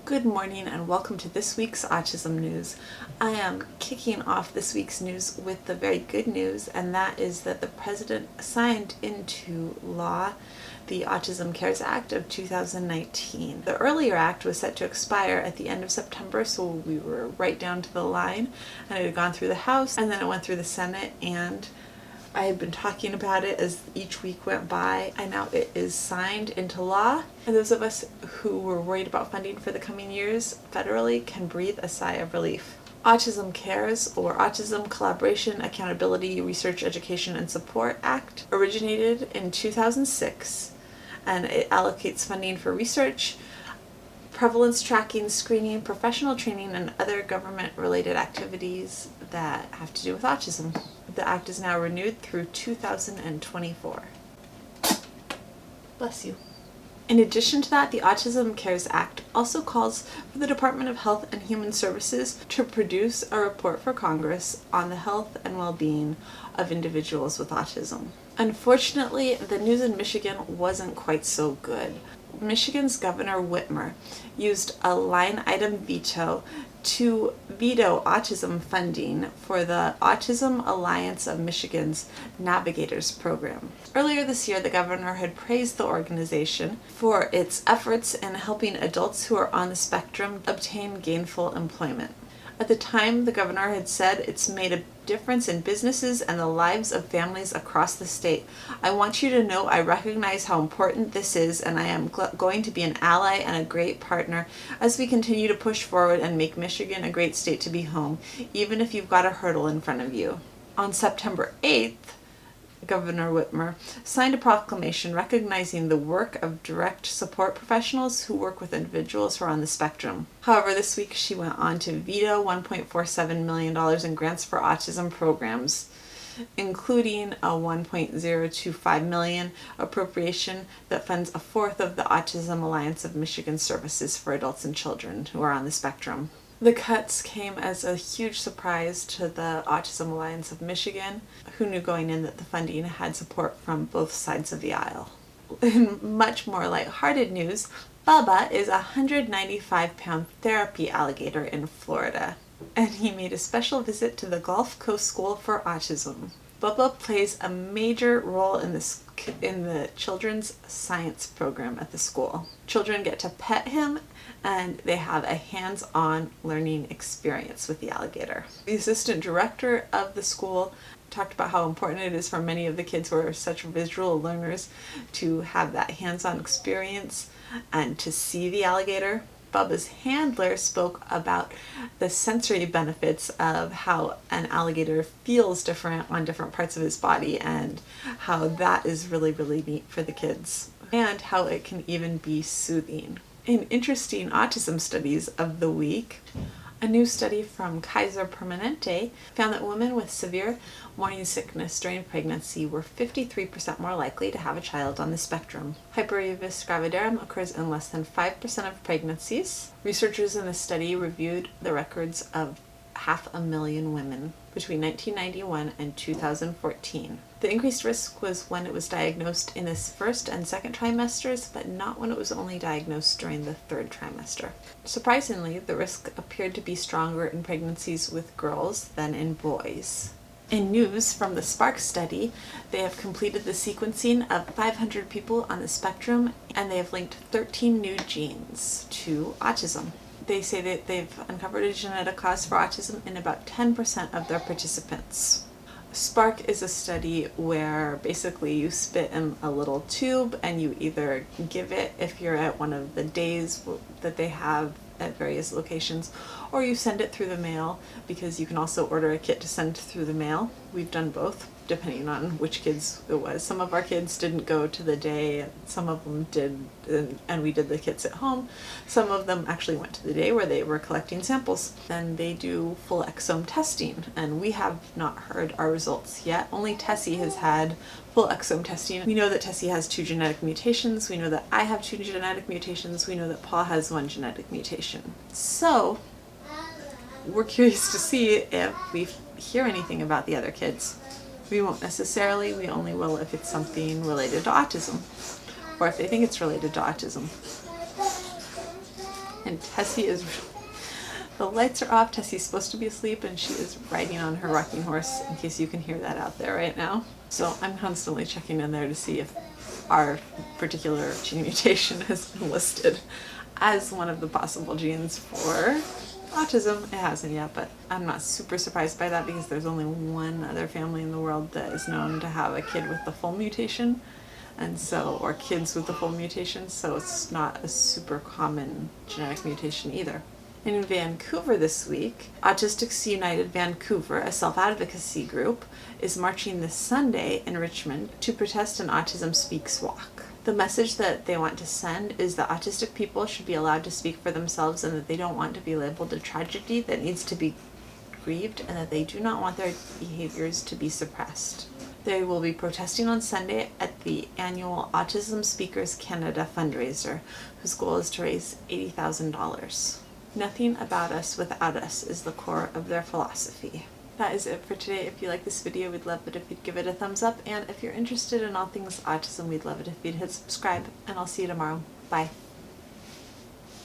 Good morning and welcome to this week's Autism News. I am kicking off this week's news with the very good news, and that is that the President signed into law the Autism Cares Act of 2019. The earlier act was set to expire at the end of September, so we were right down to the line, and it had gone through the House and then it went through the Senate, and I had been talking about it as each week went by, and now it is signed into law. And those of us who were worried about funding for the coming years federally can breathe a sigh of relief. Autism Cares, or Autism Collaboration, Accountability, Research, Education, and Support Act, originated in 2006, and it allocates funding for research, prevalence tracking, screening, professional training, and other government-related activities that have to do with autism. The act is now renewed through 2024. Bless you. In addition to that, the Autism Cares Act also calls for the Department of Health and Human Services to produce a report for Congress on the health and well-being of individuals with autism. Unfortunately, the news in Michigan wasn't quite so good. Michigan's Governor Whitmer used a line item veto to veto autism funding for the Autism Alliance of Michigan's Navigators program. Earlier this year, the governor had praised the organization for its efforts in helping adults who are on the spectrum obtain gainful employment. At the time, the governor had said it's made a difference in businesses and the lives of families across the state. I want you to know I recognize how important this is, and I am going to be an ally and a great partner as we continue to push forward and make Michigan a great state to be home, even if you've got a hurdle in front of you. On September 8th, Governor Whitmer signed a proclamation recognizing the work of direct support professionals who work with individuals who are on the spectrum. However, this week she went on to veto $1.47 million in grants for autism programs, including a $1.025 million appropriation that funds a fourth of the Autism Alliance of Michigan services for adults and children who are on the spectrum. The cuts came as a huge surprise to the Autism Alliance of Michigan, who knew going in that the funding had support from both sides of the aisle. In much more lighthearted news, Bubba is a 195-pound therapy alligator in Florida, and he made a special visit to the Gulf Coast School for Autism. Bubba plays a major role in the children's science program at the school. Children get to pet him, and they have a hands-on learning experience with the alligator. The assistant director of the school talked about how important it is for many of the kids who are such visual learners to have that hands-on experience and to see the alligator. Bubba's handler spoke about the sensory benefits of how an alligator feels different on different parts of his body, and how that is really, really neat for the kids, and how it can even be soothing. In interesting autism studies of the week, a new study from Kaiser Permanente found that women with severe morning sickness during pregnancy were 53% more likely to have a child on the spectrum. Hyperevis gravidarum occurs in less than 5% of pregnancies. Researchers in the study reviewed the records of 500,000 women between 1991 and 2014. The increased risk was when it was diagnosed in its first and second trimesters, but not when it was only diagnosed during the third trimester. Surprisingly, the risk appeared to be stronger in pregnancies with girls than in boys. In news from the SPARK study, they have completed the sequencing of 500 people on the spectrum, and they have linked 13 new genes to autism. They say that they've uncovered a genetic cause for autism in about 10% of their participants. SPARK is a study where basically you spit in a little tube and you either give it if you're at one of the days that they have at various locations, or you send it through the mail, because you can also order a kit to send through the mail. We've done both, depending on which kids it was. Some of our kids didn't go to the day, some of them did, and we did the kits at home. Some of them actually went to the day where they were collecting samples. Then they do full exome testing, and we have not heard our results yet. Only Tessie has had full exome testing. We know that Tessie has 2 genetic mutations. We know that I have 2 genetic mutations. We know that Paul has 1 genetic mutation. So we're curious to see if we hear anything about the other kids. We won't necessarily, we only will if it's something related to autism, or if they think it's related to autism. And Tessie is... The lights are off, Tessie's supposed to be asleep, and she is riding on her rocking horse, in case you can hear that out there right now. So I'm constantly checking in there to see if our particular gene mutation has been listed as one of the possible genes for autism. It hasn't yet, but I'm not super surprised by that because there's only one other family in the world that is known to have a kid with the full mutation, and so, or kids with the full mutation, so it's not a super common genetic mutation either. In Vancouver this week, Autistics United Vancouver, a self-advocacy group, is marching this Sunday in Richmond to protest an Autism Speaks walk. The message that they want to send is that autistic people should be allowed to speak for themselves and that they don't want to be labeled a tragedy that needs to be grieved, and that they do not want their behaviors to be suppressed. They will be protesting on Sunday at the annual Autism Speakers Canada fundraiser, whose goal is to raise $80,000. Nothing about us without us is the core of their philosophy. That is it for today. If you like this video, we'd love it if you'd give it a thumbs up, and if you're interested in all things autism, we'd love it if you'd hit subscribe, and I'll see you tomorrow. Bye.